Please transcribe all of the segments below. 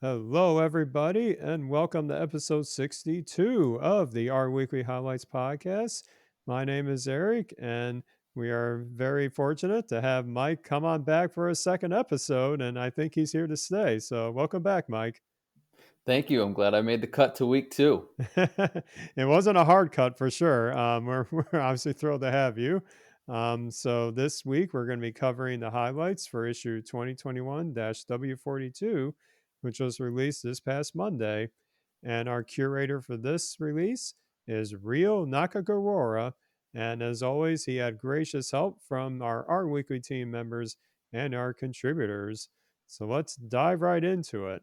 Hello, everybody, and welcome to episode 62 of the Our Weekly Highlights podcast. My name is Eric, and we are very fortunate to have Mike come on back for a second episode, and I think he's here to stay. So, welcome back, Mike. Thank you. I'm glad I made the cut to week 2. It wasn't a hard cut for sure. We're obviously thrilled to have you. So, this week we're going to be covering the highlights for issue 2021 W42, which was released this past Monday. And our curator for this release is Rio Nakagawara. And as always, he had gracious help from our weekly team members and our contributors. So, let's dive right into it.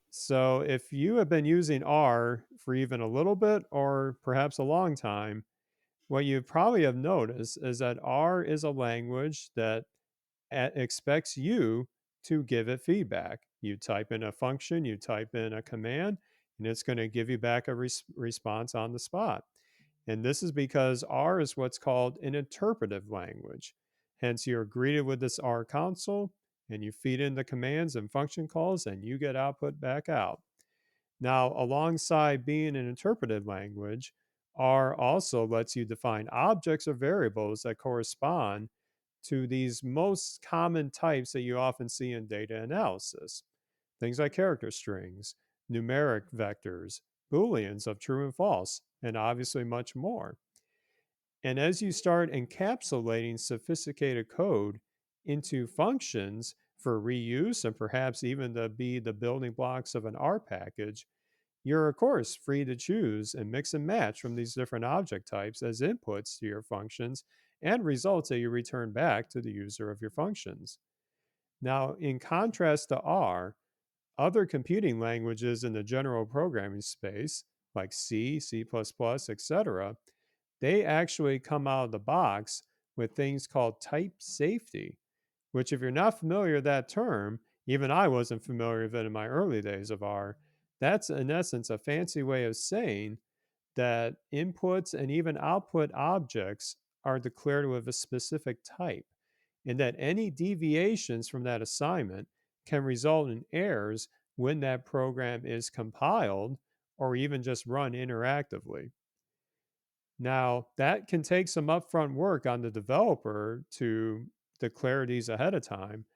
So, if you have been using R for even a little bit or perhaps a long time, what you probably have noticed is that R is a language that expects you to give it feedback. You type in a function, you type in a command, and it's going to give you back a response on the spot. And this is because R is what's called an interpretive language. Hence, you're greeted with this R console, and you feed in the commands and function calls, and you get output back out. Now, alongside being an interpretive language, R also lets you define objects or variables that correspond to these most common types that you often see in data analysis. Things like character strings, numeric vectors, booleans of true and false, and obviously much more. And as you start encapsulating sophisticated code into functions for reuse and perhaps even to be the building blocks of an R package, you're, of course, free to choose and mix and match from these different object types as inputs to your functions and results that you return back to the user of your functions. Now, in contrast to R, other computing languages in the general programming space, like C, C, etc., they actually come out of the box with things called type safety, which, if you're not familiar with that term, even I wasn't familiar with it in my early days of R. That's in essence a fancy way of saying that inputs and even output objects are declared with a specific type, and that any deviations from that assignment can result in errors when that program is compiled or even just run interactively. Now, that can take some upfront work on the developer to declare these ahead of time.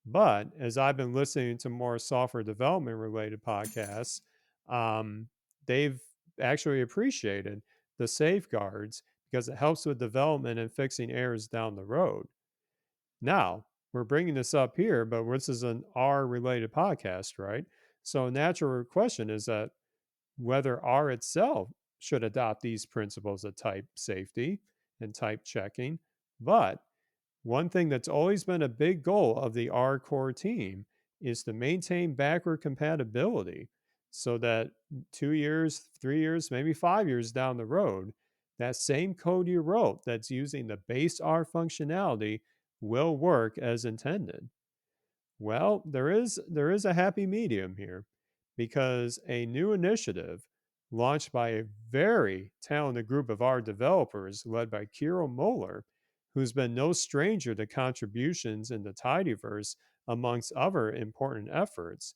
But as I've been listening to more software development related podcasts, um, they've actually appreciated the safeguards because it helps with development and fixing errors down the road. Now, we're bringing this up here, but this is an R related podcast, right? So, a natural question is that whether R itself should adopt these principles of type safety and type checking. But one thing that's always been a big goal of the R core team is to maintain backward compatibility so that 2 years, 3 years, maybe 5 years down the road, that same code you wrote that's using the base R functionality will work as intended. Well, there is a happy medium here because a new initiative launched by a very talented group of our developers led by Kiro Moeller, who's been no stranger to contributions in the Tidyverse amongst other important efforts.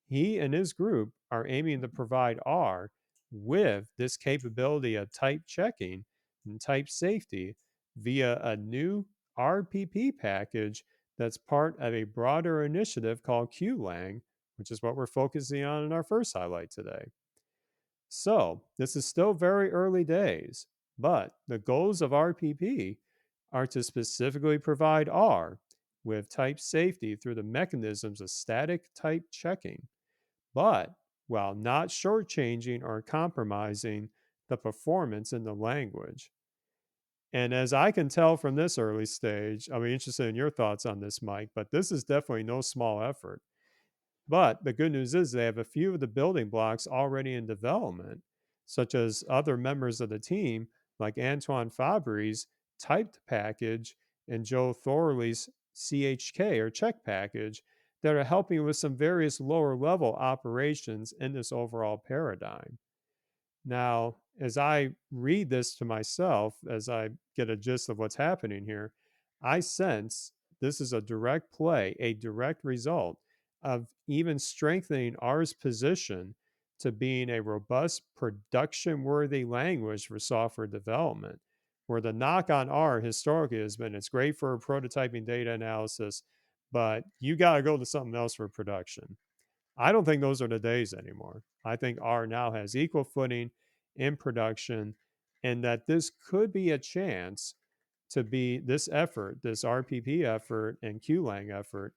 He and his group are aiming to provide R with this capability of type checking and type safety via a new RPP package that's part of a broader initiative called QLang, which is what we're focusing on in our first highlight today. So, this is still very early days, but the goals of RPP are to specifically provide R with type safety through the mechanisms of static type checking, but while not shortchanging or compromising the performance in the language. And as I can tell from this early stage, I'll be interested in your thoughts on this, Mike, but this is definitely no small effort. But the good news is they have a few of the building blocks already in development, such as other members of the team, like Antoine Fabry's typed package and Joe Thorley's CHK or check package, that are helping with some various lower level operations in this overall paradigm. Now, as I read this to myself, as I get a gist of what's happening here, I sense this is a direct play, a direct result of even strengthening R's position to being a robust, production worthy language for software development. Where the knock on R historically has been it's great for prototyping data analysis, but you got to go to something else for production. I don't think those are the days anymore. I think R now has equal footing in production, and that this could be a chance to be this effort, this RPP effort and QLang effort,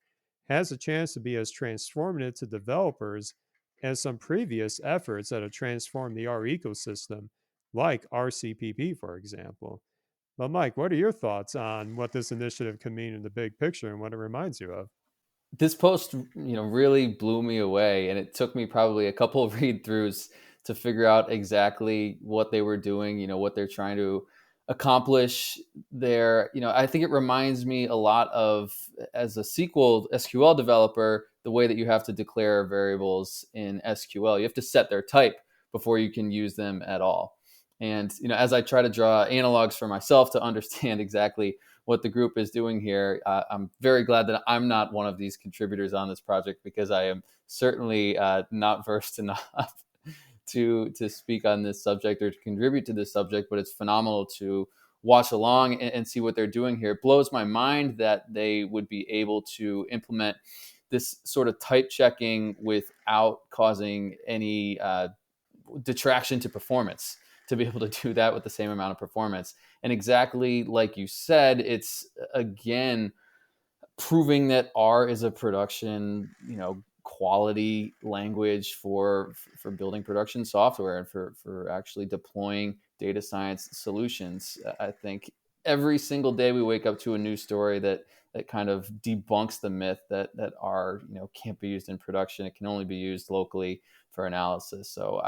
has a chance to be as transformative to developers as some previous efforts that have transformed the R ecosystem, like RCPP, for example. But, Mike, what are your thoughts on what this initiative can mean in the big picture and what it reminds you of? This post, really blew me away, and it took me probably a couple of read throughs to figure out exactly what they were doing, what they're trying to accomplish there. I think it reminds me a lot of, as a SQL developer, the way that you have to declare variables in SQL. You have to set their type before you can use them at all. And as I try to draw analogs for myself to understand exactly what the group is doing here, I'm very glad that I'm not one of these contributors on this project, because I am certainly not versed enough to speak on this subject or to contribute to this subject. But it's phenomenal to watch along and see what they're doing here. It blows my mind that they would be able to implement this sort of type checking without causing any detraction to performance, to be able to do that with the same amount of performance. And exactly like you said, it's again proving that R is a production, quality language for building production software and for actually deploying data science solutions. I think every single day we wake up to a new story that kind of debunks the myth that R can't be used in production. It can only be used locally for analysis. So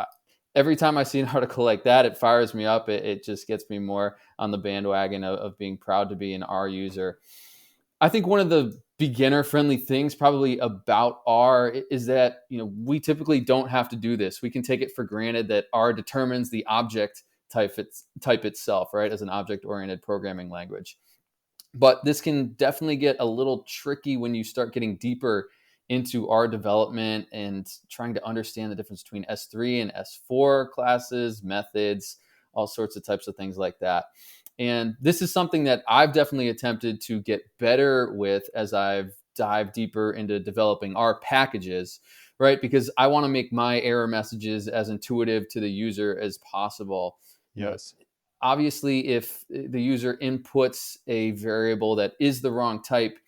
every time I see an article like that, it fires me up. It just gets me more on the bandwagon of being proud to be an R user. I think one of the beginner friendly things probably about R is that, we typically don't have to do this. We can take it for granted that R determines the object type itself, right, as an object oriented programming language. But this can definitely get a little tricky when you start getting deeper into R development and trying to understand the difference between S3 and S4 classes, methods, all sorts of types of things like that. And this is something that I've definitely attempted to get better with as I've dived deeper into developing R packages, right? Because I want to make my error messages as intuitive to the user as possible. You know, Yes. Obviously, if the user inputs a variable that is the wrong type,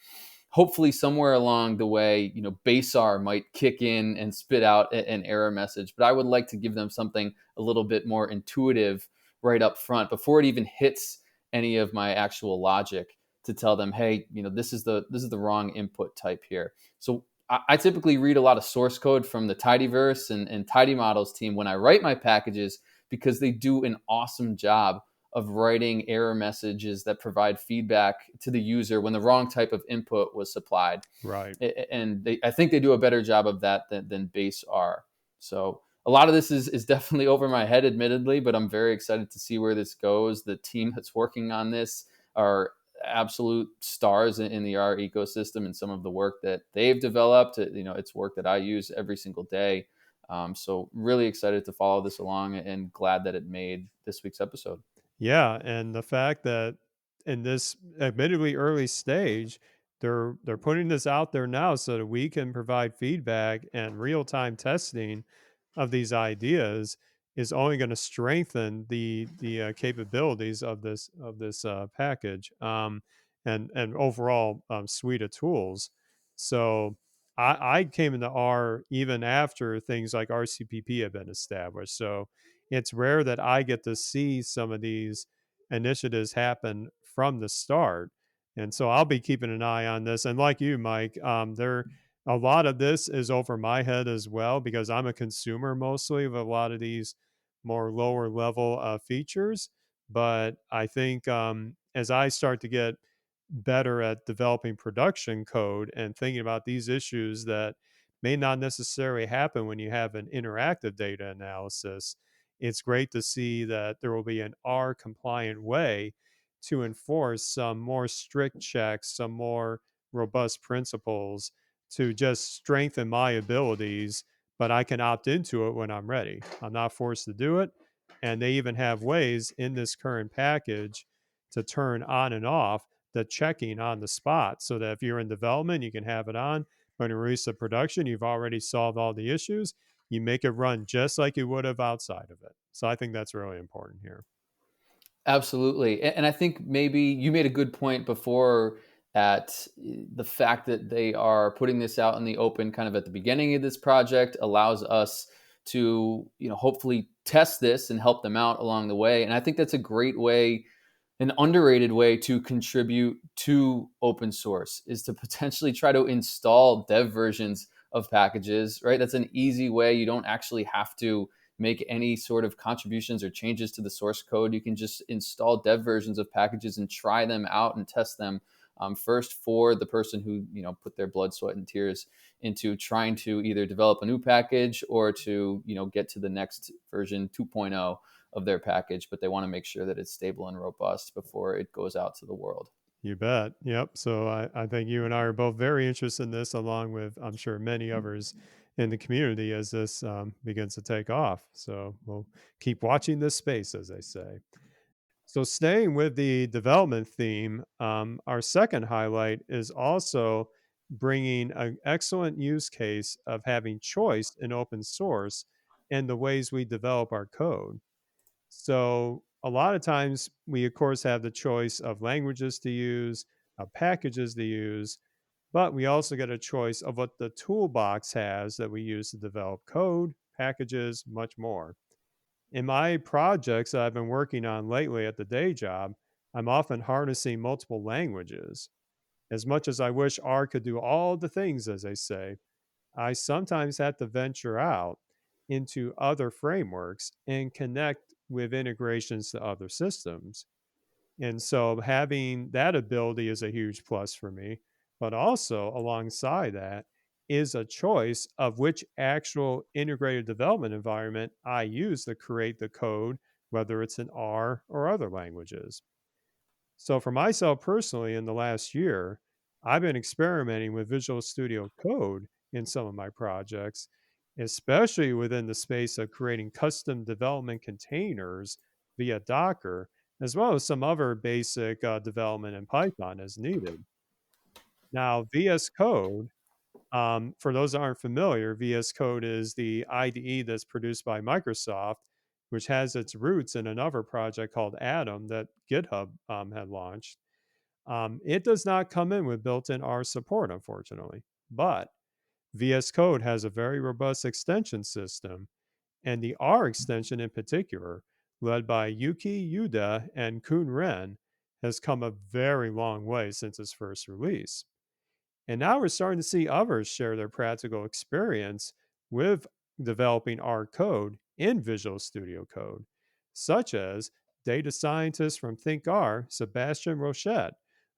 hopefully somewhere along the way, base R might kick in and spit out an error message. But I would like to give them something a little bit more intuitive right up front before it even hits any of my actual logic, to tell them, hey, this is the wrong input type here. So I typically read a lot of source code from the Tidyverse and Tidy Models team when I write my packages, because they do an awesome job of writing error messages that provide feedback to the user when the wrong type of input was supplied. Right. And I think they do a better job of that than base R. So a lot of this is definitely over my head, admittedly, but I'm very excited to see where this goes. The team that's working on this are absolute stars in the R ecosystem, and some of the work that they've developed, it's work that I use every single day. So really excited to follow this along, and glad that it made this week's episode. Yeah, and the fact that in this admittedly early stage, they're putting this out there now so that we can provide feedback and real-time testing of these ideas is only going to strengthen the capabilities of this package and overall suite of tools. So I came into R even after things like RCPP have been established. So it's rare that I get to see some of these initiatives happen from the start. And so I'll be keeping an eye on this. And like you, Mike, there a lot of this is over my head as well because I'm a consumer mostly of a lot of these more lower level features. But I think as I start to get better at developing production code and thinking about these issues that may not necessarily happen when you have an interactive data analysis, it's great to see that there will be an R compliant way to enforce some more strict checks, some more robust principles to just strengthen my abilities, but I can opt into it when I'm ready. I'm not forced to do it. And they even have ways in this current package to turn on and off the checking on the spot so that if you're in development, you can have it on. When you release to production, you've already solved all the issues. You make it run just like you would have outside of it. So I think that's really important here. Absolutely. And I think maybe you made a good point before at the fact that they are putting this out in the open kind of at the beginning of this project allows us to, hopefully test this and help them out along the way. And I think that's a great way, an underrated way to contribute to open source is to potentially try to install dev versions of packages, right? That's an easy way. You don't actually have to make any sort of contributions or changes to the source code. You can just install dev versions of packages and try them out and test them first for the person who put their blood, sweat, and tears into trying to either develop a new package or to get to the next version 2.0 of their package. But they want to make sure that it's stable and robust before it goes out to the world. You bet. Yep. So I think you and I are both very interested in this, along with, I'm sure, many others in the community as this begins to take off. So we'll keep watching this space, as they say. So, staying with the development theme, our second highlight is also bringing an excellent use case of having choice in open source and the ways we develop our code. So, a lot of times we, of course, have the choice of languages to use, of packages to use, but we also get a choice of what the toolbox has that we use to develop code, packages, much more. In my projects that I've been working on lately at the day job, I'm often harnessing multiple languages. As much as I wish R could do all the things, as they say, I sometimes have to venture out into other frameworks and connect with integrations to other systems. And so having that ability is a huge plus for me. But also, alongside that, is a choice of which actual integrated development environment I use to create the code, whether it's in R or other languages. So, for myself personally, in the last year, I've been experimenting with Visual Studio Code in some of my projects, especially within the space of creating custom development containers via Docker, as well as some other basic development in Python as needed. Now, VS Code, for those that aren't familiar, VS Code is the IDE that's produced by Microsoft, which has its roots in another project called Atom that GitHub had launched. It does not come in with built in R support, unfortunately, but VS Code has a very robust extension system, and the R extension in particular, led by Yuki Yuda and Kun Ren, has come a very long way since its first release. And now we're starting to see others share their practical experience with developing R code in Visual Studio Code, such as data scientist from ThinkR, Sebastian Rochette,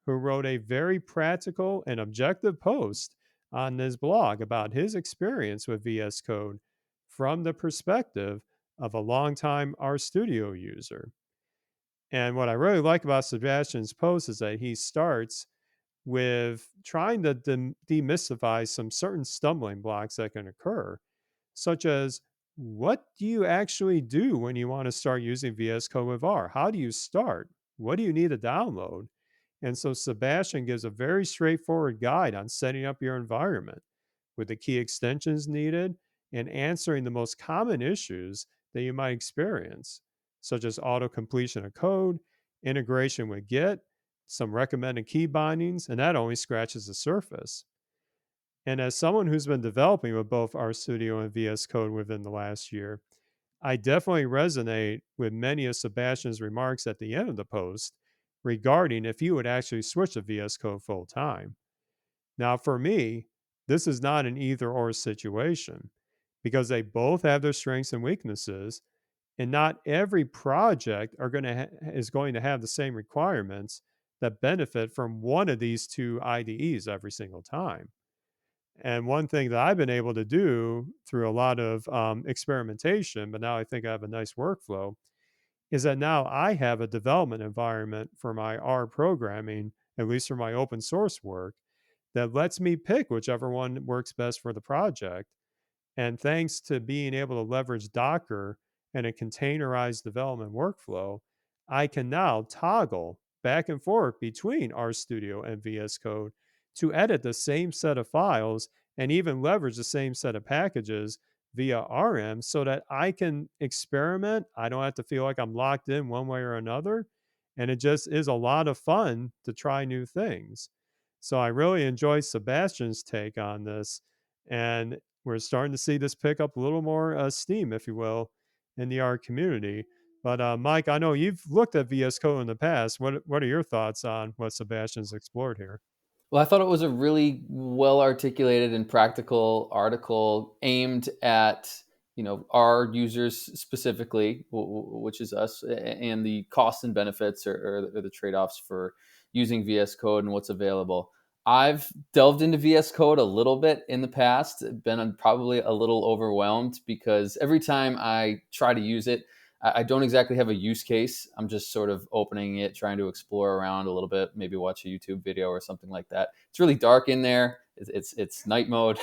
who wrote a very practical and objective post on his blog about his experience with VS Code from the perspective of a longtime RStudio user. And what I really like about Sebastian's post is that he starts with trying to demystify some certain stumbling blocks that can occur, such as what do you actually do when you want to start using VS Code with R? How do you start? What do you need to download? And so Sebastian gives a very straightforward guide on setting up your environment with the key extensions needed and answering the most common issues that you might experience, such as auto completion of code, integration with Git, some recommended key bindings, and that only scratches the surface. And as someone who's been developing with both RStudio and VS Code within the last year, I definitely resonate with many of Sebastian's remarks at the end of the post regarding if you would actually switch to VS Code full time. Now, for me, this is not an either or situation because they both have their strengths and weaknesses, and not every project is going to have the same requirements that benefit from one of these two IDEs every single time. And one thing that I've been able to do through a lot of experimentation, but now I think I have a nice workflow, is that now I have a development environment for my R programming, at least for my open source work, that lets me pick whichever one works best for the project. And thanks to being able to leverage Docker and a containerized development workflow, I can now toggle back and forth between RStudio and VS Code to edit the same set of files and even leverage the same set of packages via RM so that I can experiment. I don't have to feel like I'm locked in one way or another. And it just is a lot of fun to try new things. So I really enjoy Sebastian's take on this. And we're starting to see this pick up a little more steam, if you will, in the R community. But Mike, I know you've looked at VS Code in the past. What are your thoughts on what Sebastian's explored here? Well, I thought it was a really well articulated and practical article aimed at our users specifically, which is us, and the costs and benefits or the trade offs for using VS Code and what's available. I've delved into VS Code a little bit in the past, been probably a little overwhelmed because every time I try to use it, I don't exactly have a use case. I'm just sort of opening it, trying to explore around a little bit, maybe watch a YouTube video or something like that. It's really dark in there. It's night mode,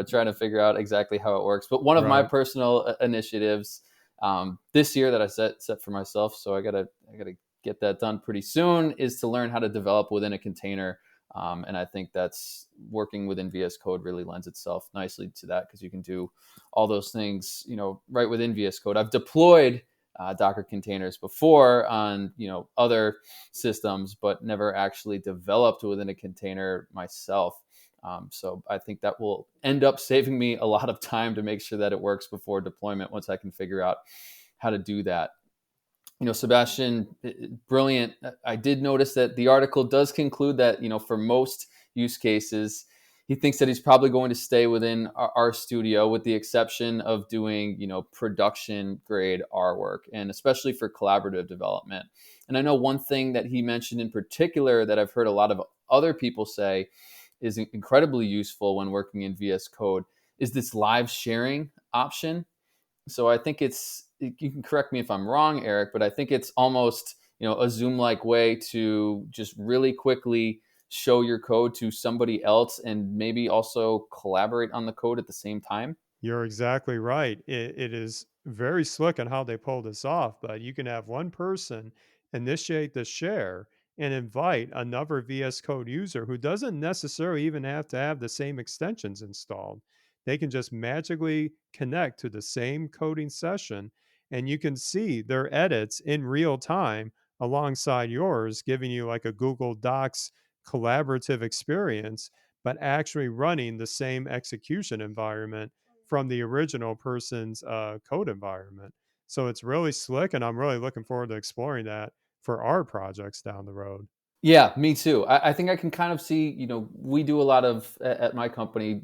trying to figure out exactly how it works. But one of my Right. personal initiatives this year that I set for myself, so I gotta get that done pretty soon, is to learn how to develop within a container. And I think that's working within VS Code really lends itself nicely to that because you can do all those things, right within VS Code. I've deployed Docker containers before on, other systems, but never actually developed within a container myself. So I think that will end up saving me a lot of time to make sure that it works before deployment once I can figure out how to do that. Sebastian, brilliant. I did notice that the article does conclude that, for most use cases, he thinks that he's probably going to stay within our studio with the exception of doing, production grade R work and especially for collaborative development. And I know one thing that he mentioned in particular that I've heard a lot of other people say is incredibly useful when working in VS Code is this live sharing option. So I think you can correct me if I'm wrong, Eric, but I think it's almost, a Zoom like way to just really quickly show your code to somebody else and maybe also collaborate on the code at the same time. You're exactly right. It is very slick on how they pull this off, but you can have one person initiate the share and invite another VS Code user who doesn't necessarily even have to have the same extensions installed. They can just magically connect to the same coding session, and you can see their edits in real time alongside yours, giving you like a Google Docs collaborative experience, but actually running the same execution environment from the original person's code environment. So it's really slick, and I'm really looking forward to exploring that for our projects down the road. Yeah, me too. I think I can kind of see, we do a lot of at my company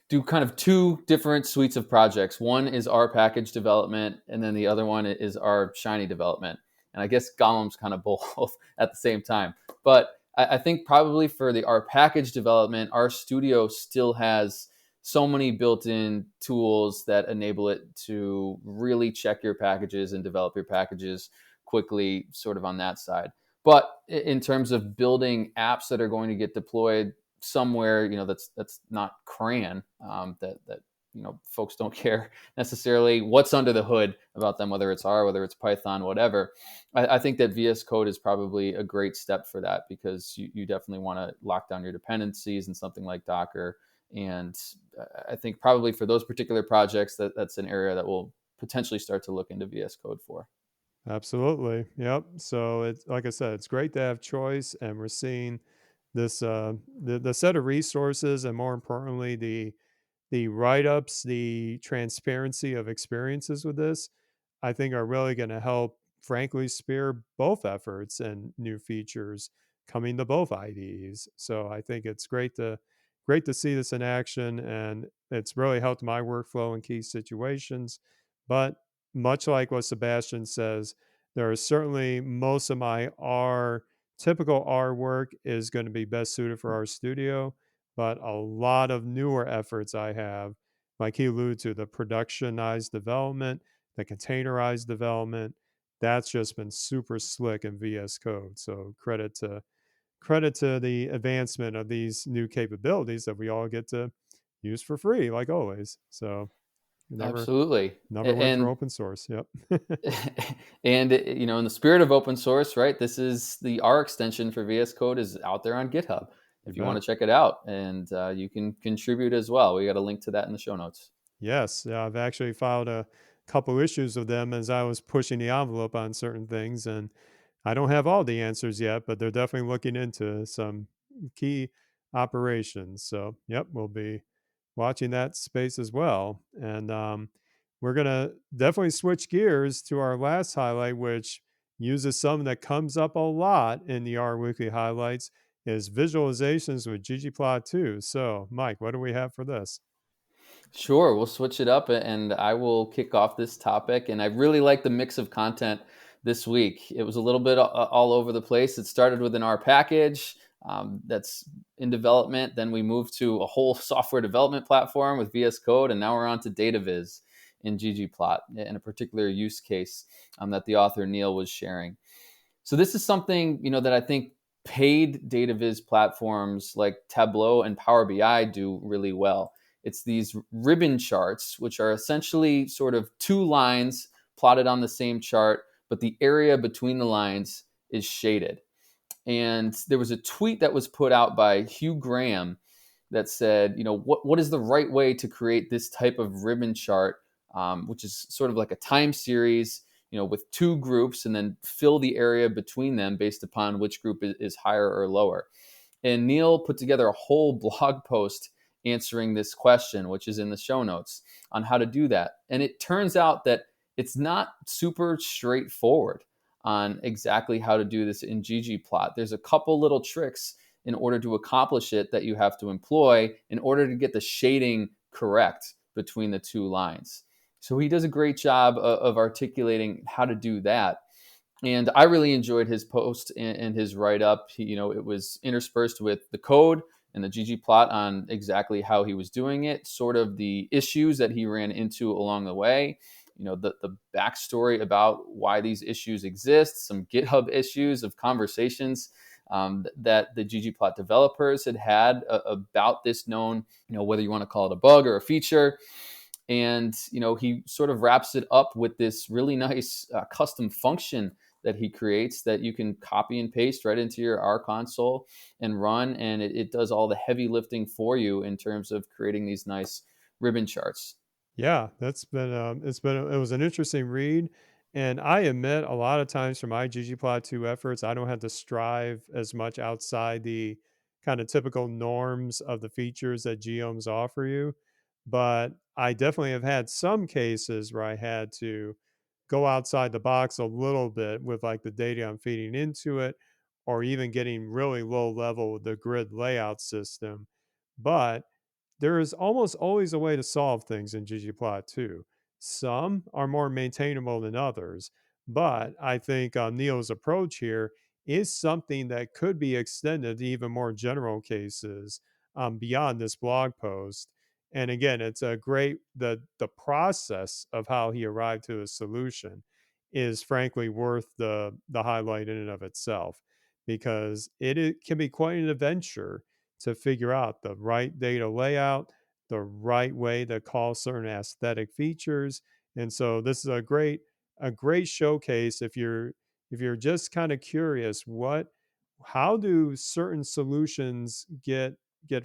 do kind of two different suites of projects. One is our package development, and then the other one is our Shiny development. And I guess Gollum's kind of both at the same time. But I think probably for the our package development, our studio still has so many built-in tools that enable it to really check your packages and develop your packages quickly, sort of on that side. But in terms of building apps that are going to get deployed somewhere, that's not crayon, that folks don't care necessarily what's under the hood about them, whether it's R, whether it's Python, whatever. I think that VS Code is probably a great step for that because you definitely want to lock down your dependencies and something like Docker. And I think probably for those particular projects, that's an area that we'll potentially start to look into VS Code for. Absolutely. Yep. So it's like I said, it's great to have choice, and we're seeing this the set of resources, and more importantly, the write-ups, the transparency of experiences with this, I think are really going to help, frankly, spear both efforts and new features coming to both IDEs. So I think it's great to see this in action, and it's really helped my workflow in key situations. But much like what Sebastian says, there are certainly most of my R typical R work is going to be best suited for our studio, but a lot of newer efforts I have, like he alluded to, the productionized development, the containerized development, that's just been super slick in VS Code. So credit to the advancement of these new capabilities that we all get to use for free, like always. So never Absolutely. never win for And open source. Yep. and in the spirit of open source, right? This is the R extension for VS Code is out there on GitHub. You If you want bet. to check it out, and you can contribute as well. We got a link to that in the show notes. Yes, yeah, I've actually filed a couple issues with them as I was pushing the envelope on certain things, and I don't have all the answers yet, but they're definitely looking into some key operations. So, yep, we'll be watching that space as well. And we're gonna definitely switch gears to our last highlight, which uses something that comes up a lot in the R Weekly highlights, is visualizations with ggplot2. So, Mike, what do we have for this? Sure, we'll switch it up and I will kick off this topic. And I really like the mix of content this week. It was a little bit all over the place. It started with an R package that's in development. Then we moved to a whole software development platform with VS Code. And now we're on to DataViz in ggplot in a particular use case that the author Neil was sharing. So this is something, that I think paid data viz platforms like Tableau and Power BI do really well. It's these ribbon charts, which are essentially sort of two lines plotted on the same chart, but the area between the lines is shaded. And there was a tweet that was put out by Hugh Graham that said, what is the right way to create this type of ribbon chart, which is sort of like a time series, with two groups, and then fill the area between them based upon which group is higher or lower. And Neil put together a whole blog post answering this question, which is in the show notes on how to do that. And it turns out that it's not super straightforward on exactly how to do this in ggplot. There's a couple little tricks in order to accomplish it that you have to employ in order to get the shading correct between the two lines. So he does a great job of articulating how to do that. And I really enjoyed his post and his write up. It was interspersed with the code and the ggplot on exactly how he was doing it, sort of the issues that he ran into along the way, the backstory about why these issues exist, some GitHub issues of conversations that the ggplot developers had about this known, whether you want to call it a bug or a feature. And he sort of wraps it up with this really nice custom function that he creates that you can copy and paste right into your R console and run, and it does all the heavy lifting for you in terms of creating these nice ribbon charts. Yeah, that's been it was an interesting read, and I admit a lot of times for my ggplot2 efforts, I don't have to strive as much outside the kind of typical norms of the features that geoms offer you, but I definitely have had some cases where I had to go outside the box a little bit with like the data I'm feeding into it, or even getting really low level with the grid layout system. But there is almost always a way to solve things in ggplot2. Some are more maintainable than others, but I think Neil's approach here is something that could be extended to even more general cases beyond this blog post. And again, it's a great the process of how he arrived to a solution is frankly worth the highlight in and of itself because it can be quite an adventure to figure out the right data layout, the right way to call certain aesthetic features. And so this is a great showcase if you're just kind of curious how do certain solutions get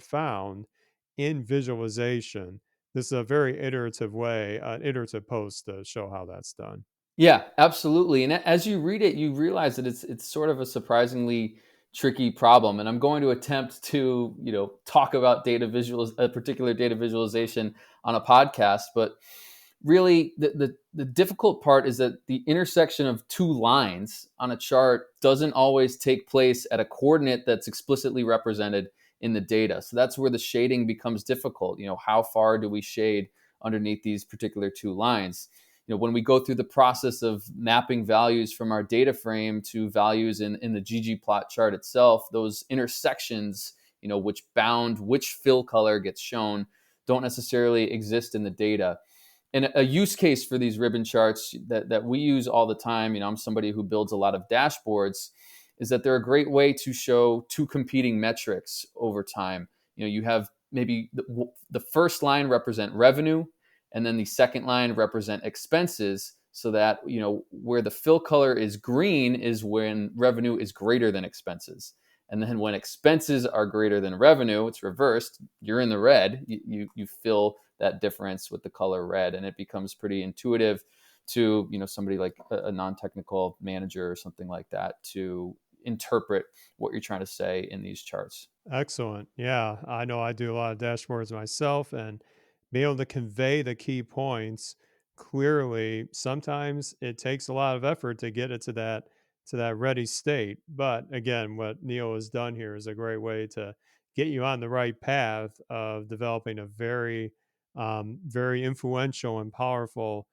found in visualization. This is a very iterative way, an iterative post to show how that's done. Yeah, absolutely. And as you read it, you realize that it's sort of a surprisingly tricky problem. And I'm going to attempt to, talk about a particular data visualization on a podcast. But really, the difficult part is that the intersection of two lines on a chart doesn't always take place at a coordinate that's explicitly represented in the data. So that's where the shading becomes difficult. How far do we shade underneath these particular two lines? When we go through the process of mapping values from our data frame to values in the ggplot chart itself, those intersections, which bound which fill color gets shown, don't necessarily exist in the data. And a use case for these ribbon charts that we use all the time, I'm somebody who builds a lot of dashboards, is that they're a great way to show two competing metrics over time. You have maybe the first line represent revenue, and then the second line represent expenses, so that where the fill color is green is when revenue is greater than expenses, and then when expenses are greater than revenue, it's reversed. You're in the red. You fill that difference with the color red, and it becomes pretty intuitive to somebody like a non-technical manager or something like that to interpret what you're trying to say in these charts. Excellent. Yeah, I know I do a lot of dashboards myself, and being able to convey the key points clearly, sometimes it takes a lot of effort to get it to that ready state. But again, what Neil has done here is a great way to get you on the right path of developing a very influential and powerful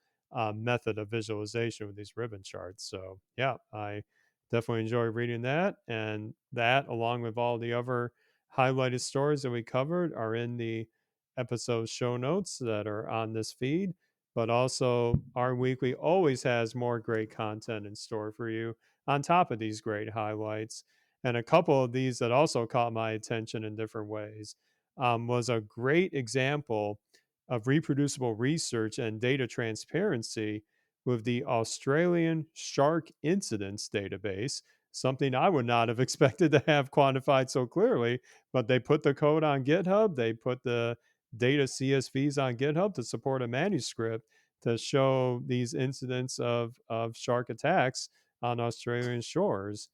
method of visualization with these ribbon charts. So yeah, I definitely enjoy reading that, and that along with all the other highlighted stories that we covered are in the episode show notes that are on this feed. But also, our weekly always has more great content in store for you on top of these great highlights. And a couple of these that also caught my attention in different ways was a great example of reproducible research and data transparency with the Australian shark incidents database, something I would not have expected to have quantified so clearly. But they put the code on GitHub, they put the data CSVs on GitHub to support a manuscript to show these incidents of shark attacks on Australian shores.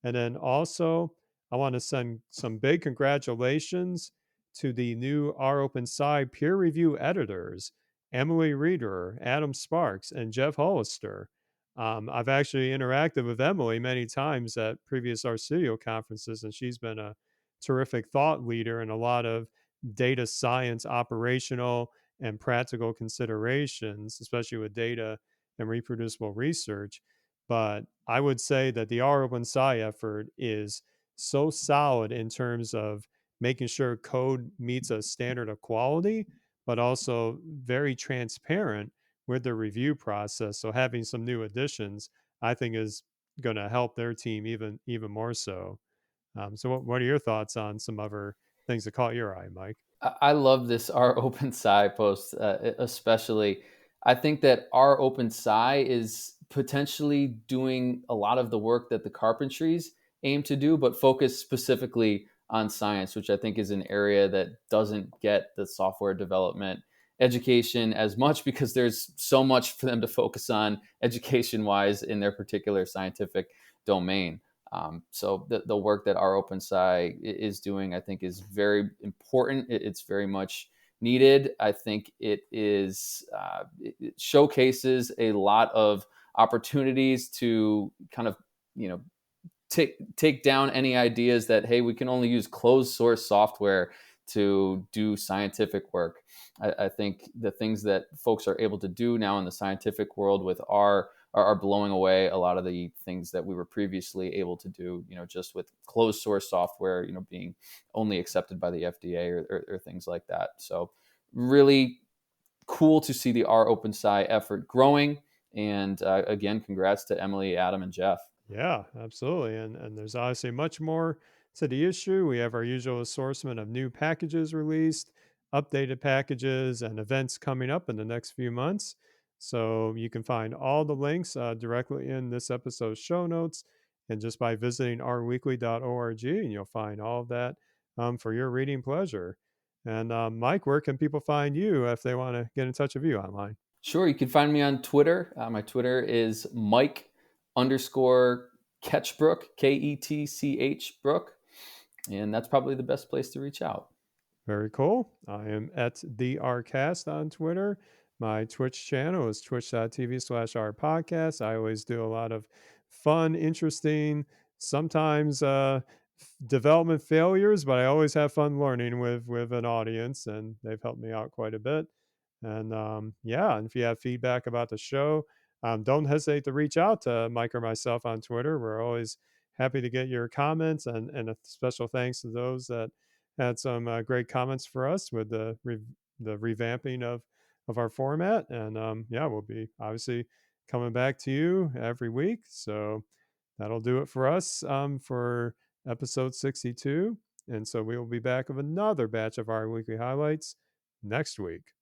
And then also, I want to send some big congratulations to the new rOpenSci peer review editors, Emily Reeder, Adam Sparks, and Jeff Hollister. I've actually interacted with Emily many times at previous RStudio conferences, and she's been a terrific thought leader in a lot of data science, operational, and practical considerations, especially with data and reproducible research. But I would say that the rOpenSci effort is so solid in terms of making sure code meets a standard of quality, but also very transparent with the review process. So having some new additions, I think, is going to help their team even more so. So what are your thoughts on some other things that caught your eye, Mike? I love this our open sci post, especially. I think that our open sci is potentially doing a lot of the work that the carpentries aim to do, but focus specifically on science, which I think is an area that doesn't get the software development education as much because there's so much for them to focus on education wise in their particular scientific domain. So the work that our OpenSci is doing, I think, is very important. It's very much needed. I think it showcases a lot of opportunities to kind of you know take down any ideas that, hey, we can only use closed source software to do scientific work. I think the things that folks are able to do now in the scientific world with are blowing away a lot of the things that we were previously able to do, just with closed source software, being only accepted by the FDA or things like that. So really cool to see the R Open Sci effort growing. And again, congrats to Emily, Adam, and Jeff. Yeah, absolutely. And there's obviously much more to the issue. We have our usual assortment of new packages released, updated packages, and events coming up in the next few months. So you can find all the links directly in this episode's show notes and just by visiting rweekly.org, and you'll find all of that for your reading pleasure. And Mike, where can people find you if they want to get in touch with you online? Sure, you can find me on Twitter. My Twitter is Mike underscore Ketchbrook, Ketch Brook. And that's probably the best place to reach out. Very cool. I am at the Rcast on Twitter. My Twitch channel is twitch.tv/rpodcast. I always do a lot of fun, interesting, sometimes development failures, but I always have fun learning with an audience, and they've helped me out quite a bit. And yeah, and if you have feedback about the show, don't hesitate to reach out to Mike or myself on Twitter. We're always happy to get your comments, and a special thanks to those that had some great comments for us with the revamping of our format. And yeah, we'll be obviously coming back to you every week. So that'll do it for us for episode 62. And so we will be back with another batch of our weekly highlights next week.